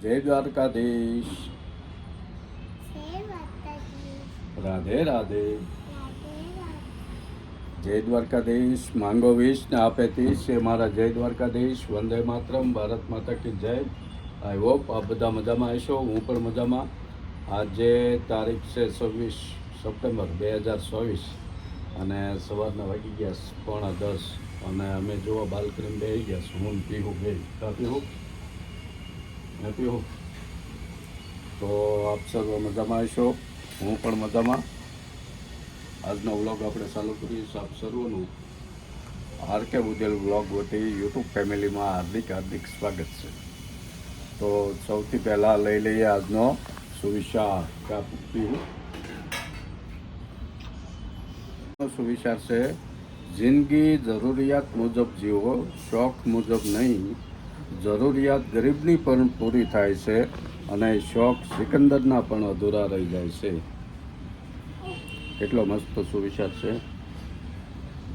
જય દ્વારકાધીશ. રાધે રાધે. જય દ્વારકાધીશ. માંગો વીસ ને આપે 30 એ મારા જય દ્વારકાધીશ. વંદે માતરમ. ભારત માતા કી જય. આઈ હોપ આપ બધા મજામાં હશો. હું પણ મજામાં. આજે તારીખ છે 26 સપ્ટેમ્બર 2024 અને સવારના વાગી ગયા 9:45 અને અમે જોવા બાલ્કની બેસી ગયા. હું પીવું બે પીવું તો આપ સર્વ મજામાં હશો. હું પણ મજામાં. આજનો વ્લોગ આપણે ચાલુ કરીએ. આપ સર્વનું આરકે બુદેલ વ્લોગ વતી યુટ્યુબ ફેમિલીમાં હાર્દિક સ્વાગત છે. તો સૌથી પહેલાં લઈ લઈએ આજનો સુવિચાર. સુવિચાર છે, જિંદગી જરૂરિયાત મુજબ જીવો, શોખ મુજબ નહીં. જરૂરિયાત ગરીબની પણ પૂરી થાય છે અને શોખ સિકંદરના પણ અધૂરા રહી જાય છે. કેટલો મસ્ત સુવિચાર છે.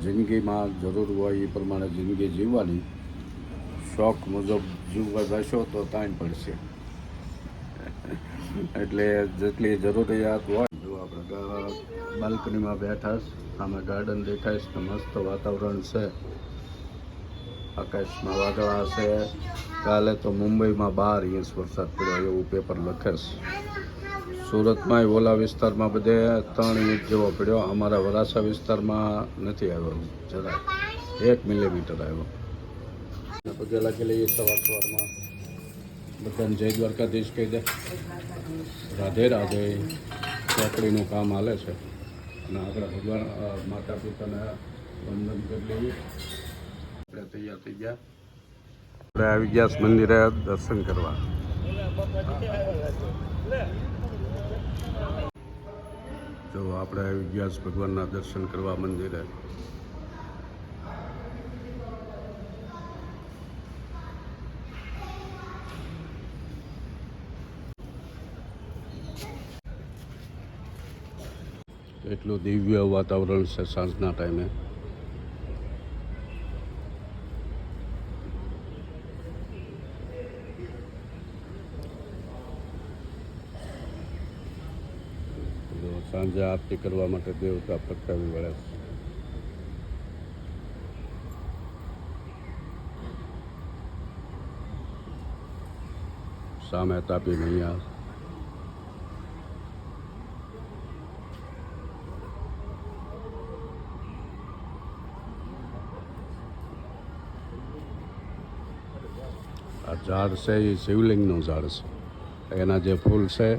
જિંદગીમાં જરૂર હોય એ પ્રમાણે જિંદગી જીવવાની. શોખ મુજબ જીવવા જશો તો તાણ પડશે. એટલે જેટલી જરૂરિયાત હોય. જો આપણે બાલ્કનીમાં બેઠા, સામે ગાર્ડન દેખાય છે, મસ્ત વાતાવરણ છે. આકાશમાં વાદળા છે. કાલે તો મુંબઈમાં 12 ઇંચ વરસાદ પડ્યો એવું પેપર લખે છે. સુરતમાં ઓલા વિસ્તારમાં બધે 3 ઇંચ જેવો પડ્યો. અમારા વરાછા વિસ્તારમાં નથી આવ્યો, જરા 1 મિલીમીટર આવ્યો. પગે લાગી લઈએ સવારમાં. બધાને જય દ્વારકાધીશ કહી દે. રાધે રાધે. ચોકડીનું કામ હાલે છે અને આપણે ભગવાન માતા પિતાને વંદન કરી લઈએ. આપણે તૈયાર થઈ ગયા. આપણે આવી ગયા મંદિરે દર્શન કરવા. જો આપણે આવી ગયા ભગવાનના દર્શન કરવા મંદિરે. એટલું દિવ્ય વાતાવરણ છે સાંજના ટાઈમે. સાંજે આરતી કરવા માટે દેવતા પ્રગટાવી વળે છે. સામે તાપી મૈયા. આ ઝાડ છે એ શિવલિંગનું ઝાડ છે. એના જે ફૂલ છે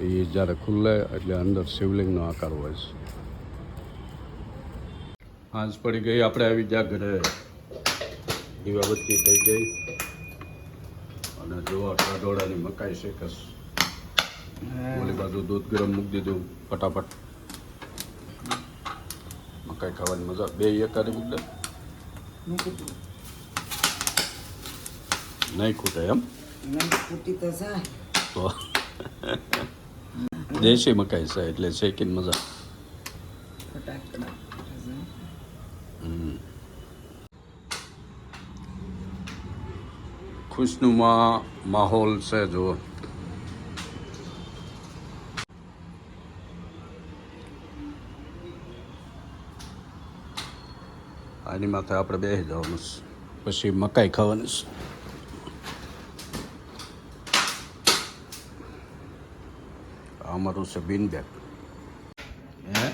એ જ્યારે ખુલ્લે એટલે અંદર શિવલિંગનો આકાર હોય છે. સાંજ પડી ગઈ. આપણે આવી ગયા ઘરે. દીવાબત્તી થઈ ગઈ અને જોવા ટાઢોળાની મકાઈ શેકસ. ઓલી બાજુ દૂધ ગરમ મૂકી દીધું ફટાફટ. મકાઈ ખાવાની મજા. બે એકાદી મૂકી દે. નહીં ખૂટે એમ તો દેશી મકાઈ છે એટલે શેકીને મજા. ખુશનુમા માહોલ છે. જો આની માથે આપણે બેસી જવાનું છે, પછી મકાઈ ખાવાની છે. અમારું છે બીન બેગ. હે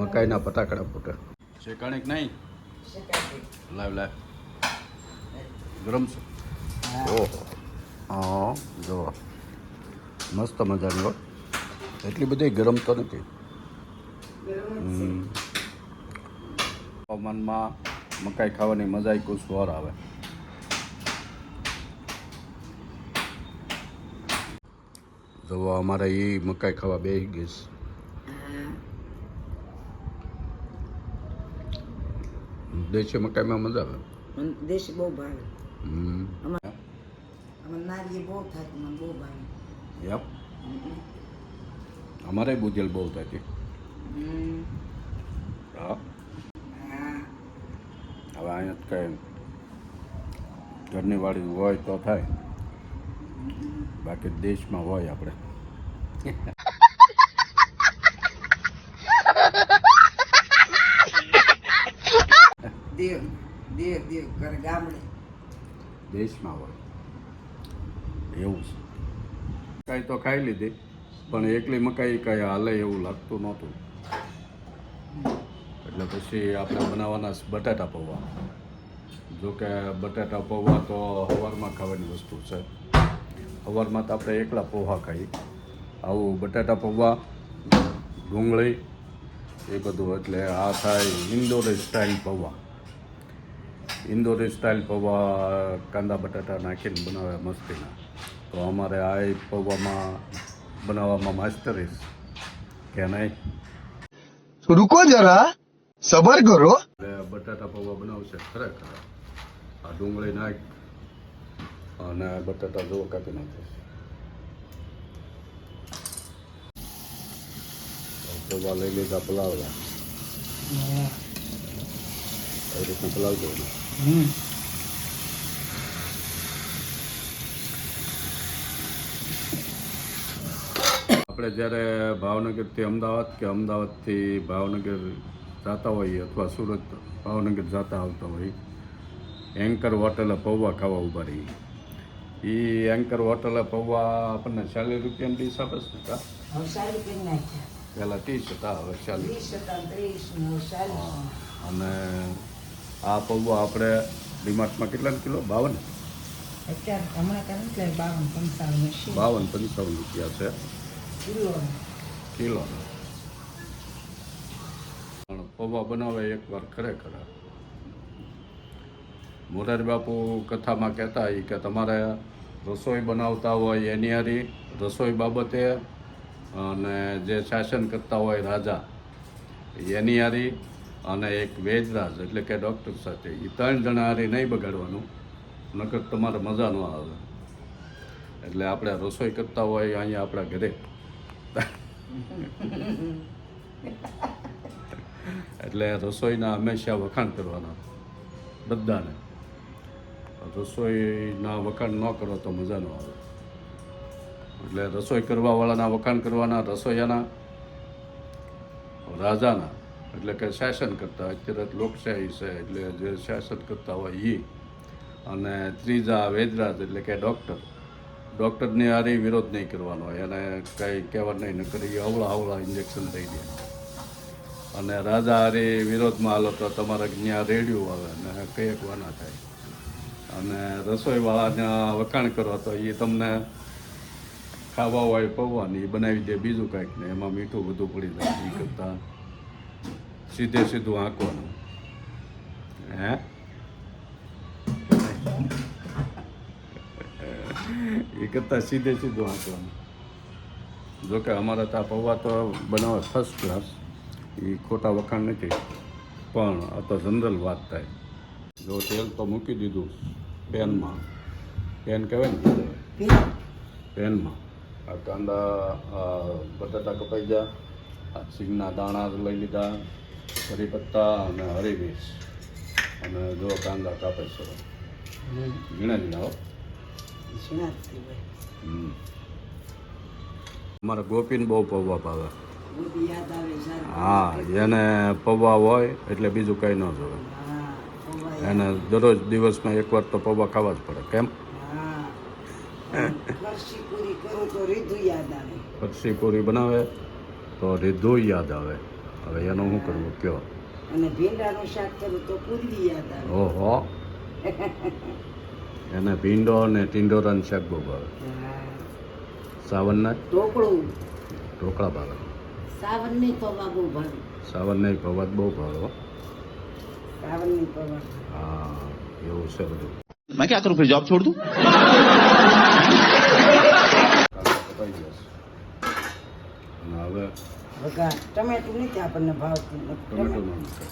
મકાઈના પટાકડા ફૂટે. શેકાણીક નહીં. લાવ ગરમ છે. ઓહો હા જો મસ્ત મજાની હો. એટલી બધી ગરમ તો નથી. હવામાનમાં મકાઈ ખાવાની મજા કુછ ઓર આવે. જો અમારે એ મકાઈ ખાવા બેસી ગઈ. દેશી મકાઈમાં મજા આવે. દેશી બહુ ભાવે. નારી બહુ થાય, મને બહુ ભાવે. અમારે બુજેલ બહુ થતી. હા હવે અહીંયા કંઈ ઘરની વાડી હોય તો થાય. બાકી દેશમાં હોય આપણે. દેવ દેવ દેવ કરે ગામડે. દેશમાં હોય એવું છે. મકાઈ તો ખાઈ લીધી પણ એકલી મકાઈ કાંઈ હાલે એવું લાગતું નહોતું. એટલે પછી આપણે બનાવવાના છે બટાટા પૌવા. જો કે બટાટા પૌવા તો સવારમાં ખાવાની વસ્તુ છે. સવારમાં તો આપણે એકલા પૌવા ખાઈએ. આવું બટાટા પૌવા, ડુંગળી એ બધું, એટલે આ થાય ઇન્દોરી સ્ટાઇલ પૌવા. ઇન્દોરી સ્ટાઇલ પૌવા કાંદા બટાટા નાખીને બનાવે મસ્તીના. તો અમારે આ પૌવામાં બનાવવામાં માસ્ટરી કે નહીં. रुको जरा सबर करो. એટલે બટાટા પૌવા બનાવશે ખરેખર. આ ડુંગળી નાખ અને બટાટા જો કાપી નાખે. પૌવા લઈ લીધા પલાવવા. એ રીતના પલાવી દેવાનું. આપણે જ્યારે ભાવનગરથી અમદાવાદ કે અમદાવાદથી ભાવનગર જતા હોઈએ અથવા સુરત ભાવનગર જતા આવતા હોઈએ, એન્કર હોટલે પૌવા ખાવા ઊભા રહીએ. એ એન્કર હોટલે પૌવા આપણને 40 રૂપિયાની ડીશ આપે છે ને કા? હવે 40 કરી નાખ્યા. પહેલાં 30 હતા, હવે 40. 30 હતા, 30 ને 40. અને આ પૌવા આપણે ડીમાર્ટમાં કેટલાનો કિલો? 52. અત્યારે હમણાં કરે એટલે 52-55 52-55 રૂપિયા છે કિલો. કિલોનો. પણ પૌવા બનાવે એકવાર ખરેખર. મોરારી બાપુ કથામાં કહેતા હોય કે તમારે રસોઈ બનાવતા હોય એની હારી રસોઈ બાબતે, અને જે શાસન કરતા હોય રાજા એની હારી, અને એક વેદરાજ એટલે કે ડૉક્ટર સાથે, એ 3 જણા હારી નહીં બગાડવાનું, નકર તમારે મજા ન આવે. એટલે આપણે રસોઈ કરતા હોય અહીંયા આપણા ઘરે, એટલે રસોઈના હંમેશા વખાણ કરવાના બધાને. રસોઈના વખાણ ન કરો તો મજા ન આવે. એટલે રસોઈ કરવાવાળાના વખાણ કરવાના, રસોઈયાના, રાજાના એટલે કે શાસન કરતા. અત્યારે લોકશાહી છે એટલે જે શાસન કરતા હોય એ. અને ત્રીજા વેદરાજ એટલે કે ડૉક્ટરની હારે વિરોધ નહીં કરવાનો હોય, એને કંઈ કહેવા નહીં, ન કરી અવળા ઇન્જેક્શન દઈ દે. અને રાજા હારે વિરોધમાં હાલો તો તમારે ત્યાં રેડિયું આવે ને કંઈ ના થાય. અને રસોઈવાળાના વખાણ કરો તો એ તમને ખાવા હોય પૌવાની એ બનાવી દે બીજું કાંઈક ને, એમાં મીઠું બધું પડી જાય. એ કરતાં સીધું આંકવાનું. હે એ કરતાં સીધું આંકવાનું. જોકે અમારા ત્યાં પૌવા તો બનાવે ફર્સ્ટ ક્લાસ, એ ખોટા વખાણ નથી. પણ આ તો જનરલ વાત થાય. જો તેલ તો મૂકી દીધું પેનમાં, પેન કહેવાય ને, પેનમાં આ કાંદા, બટાટા કપાઈ ગયા, આ સિંગના દાણા લઈ લીધા, કરી પત્તા અને હરી મિર્ચ, અને જો કાંદા કાપે છે ઝીણા હો. અમારા ગોપીને બહુ પૌવા ભાવે. યાદ આવે સારું. હા, એને પૌવા હોય એટલે બીજું કંઈ ન જોવે. એને દરરોજ દિવસમાં એકવાર તો પૌવા ખાવા જ પડે. કેમ? ફરસી પૂરી કરું તો રીધું યાદ આવે. ફરસી પૂરી બનાવે તો રીધું યાદ આવે. હવે એનું શું કરવું કયો? અને ભીંડાનું શાક કરું તો પૂરી યાદ આવે. ઓહો, એને ભીંડો અને ટીંડોરાનું શાક બહુ ભાવે. સાવનના ઢોકળા ભાવે. સાવનની પૌવા બહુ ભાવે. સાવનના પૌવા બહુ ભાવે. સાવનની પૌવા. હા, એવું છે બધું. मैं क्या करूं फिर जॉब छोड़ दूं? કપાઈ જશે. અને હવે વઘાર ટમેટું નથી આપણને ભાવતું. ટમેટો ન નાખાય.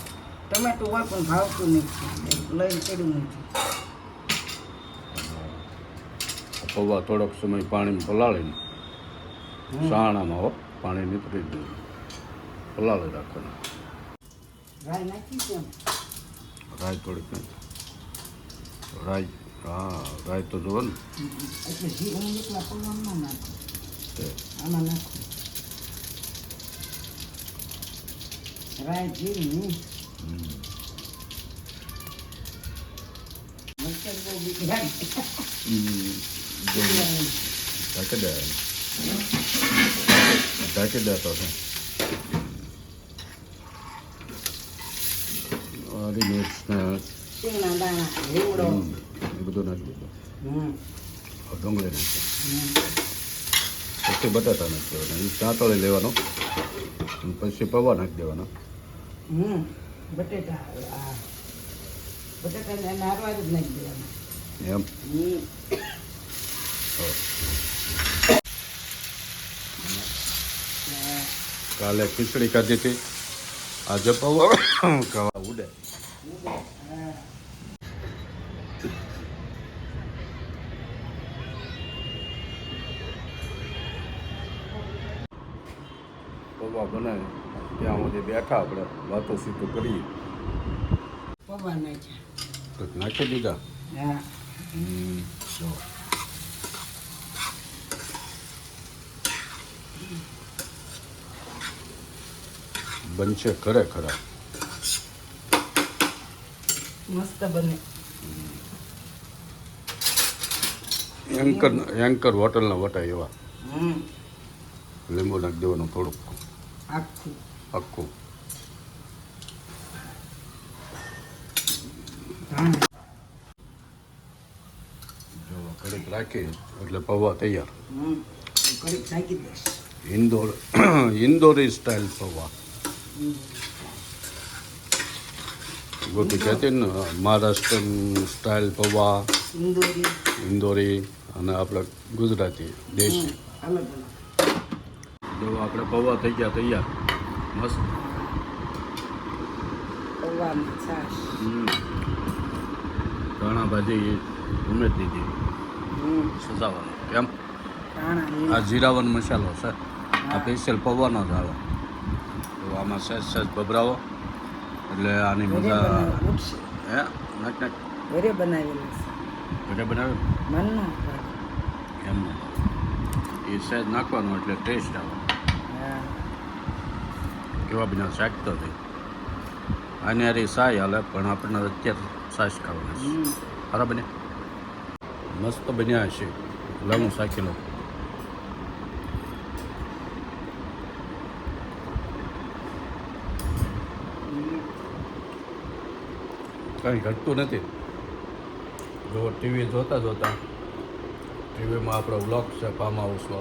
ટમેટું હોય પણ ભાવતું નથી, લઈને ચડ્યું નથી. પૌવા થોડોક સમય પાણીમાં પલાળીને સાણામાં હો પાણી નીતરી દઉં, પલાળી રાખવાનું. રાઈ નાખી છે. રાઈ થોડીક નાખી. રાઈ હા રાય તો જુઓ ને એટલે જીરું હું એકલા પૌવામાં નાખું, તે. આમાં નાખું રાય જીરું નહીં. મરચાં બહુ બીક લાગે. ઢાંકી દે ઢાંકી દેતો છે હરી મિર્ચ ને શીંગના દાણા, લીમડો. એ બધું નાખી દીધું હમ. ડુંગળી નાખી પછી બટાટા નાખી દેવાના એ ચાંતળી લેવાનો અને પછી પૌવા નાખી દેવાનો હમ. બટેટા આ બટેટાને નારવા જ નાખી દેવાના. એમ હમ. કાલે ખીચડી ખાધી હતી આજે પૌવા ખાવા ઉડે પૌવા બનાવે ત્યાં સુધી બેઠા આપણે વાતો સીધું કરીએ પૌવા નાખ્યા. તો નાખી દીધા હા. જો બનશે ખરેખર મસ્ત બને. એન્કર હોટલના વટાય એવા હમ. લીંબુ નાખી દેવાનું થોડુંક આખું. આખું ધાણા. જો ઘડીક રાખી એટલે પૌવા તૈયાર હમ. કડીક નાખી દઈશ. ઇન્દોરી સ્ટાઇલ પૌવા ગોપી કહેતી ને મહારાષ્ટ્રન સ્ટાઇલ પૌવા ઇન્દોરી. ઇન્દોરી અને આપણે ગુજરાતી દેશી અલગ અલગ. જો આપણે પૌવા થઈ ગયા તૈયાર મસ્ત પૌવાની છાશ. ધાણા ભાજી ઉમેરી દીધી હમ. સજાવાનું કેમ ધાણા આ લીમડા. જીરાવન મસાલો છે આ સ્પેશિયલ પૌવાનો જ આવે તો આમાં સહેજ ભભરાવો એટલે આની ઘરે મજા બનાવેલું ઉઠશે. હે નાખ નાખ ઘરે બનાવેલું છે. ઘરે બનાવ્યું મન ન ભાવે. એમ એ સહેજ નાખવાનું એટલે ટેસ્ટ આવે હા. કેવા બિના શાકતો થઈ આની હારી સાય હાલે પણ આપણને અત્યારે સાસ ખાવાની છે હમ. બરાબર ને મસ્ત બન્યા હશે લાવું શાકી લો કંઈ ઘટતું નથી જો ટીવી જોતા જોતા ટીવીમાં આપણો વ્લોગ છે ફાર્મ હાઉસનો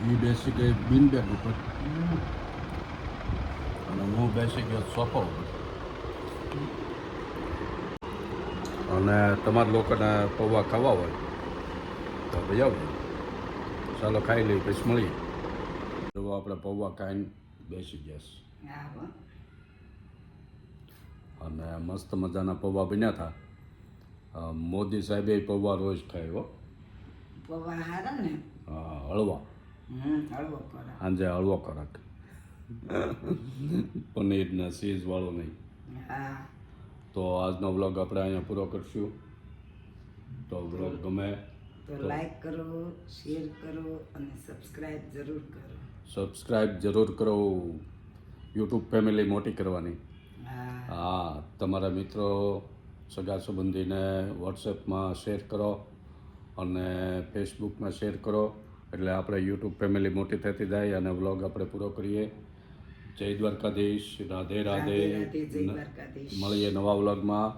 એ બેસી ગઈ બિન બેગ ઉપર અને હું બેસી ગયો સોફા ઉપર અને તમારા લોકોને પૌવા ખાવા હોય તો ભાઈ આવો ચાલો ખાઈ લઈએ પછી મળીએ જો આપણે પૌવા ખાઈને બેસી ગયા છે. હા, હો. અને મસ્ત મજાના પૌવા બન્યા હતા મોદી સાહેબે પૌવા રોજ ખાય હો પૌવા હારા ને. હા, હળવા હળવો ખોરાક. સાંજે હળવો ખોરાક પનીર ને ચીઝ વાળો નહીં હા. તો આજનો વ્લોગ આપણે અહીંયા પૂરો કરશું તો વ્લોગ ગમે તો લાઈક કરો, શેર કરો અને સબસ્ક્રાઇબ જરૂર કરો. સબસ્ક્રાઈબ જરૂર કરો યુટ્યુબ ફેમિલી મોટી કરવાની હા. હા તમારા મિત્રો સગા સંબંધીને વોટ્સએપમાં શેર કરો અને ફેસબુકમાં શેર કરો એટલે આપણે યુટ્યુબ ફેમિલી મોટી થતી જાય અને વ્લોગ આપણે પૂરો કરીએ જય દ્વારકાધીશ રાધે રાધે રાધે રાધે, જય દ્વારકાધીશ. મળીએ નવા વ્લોગમાં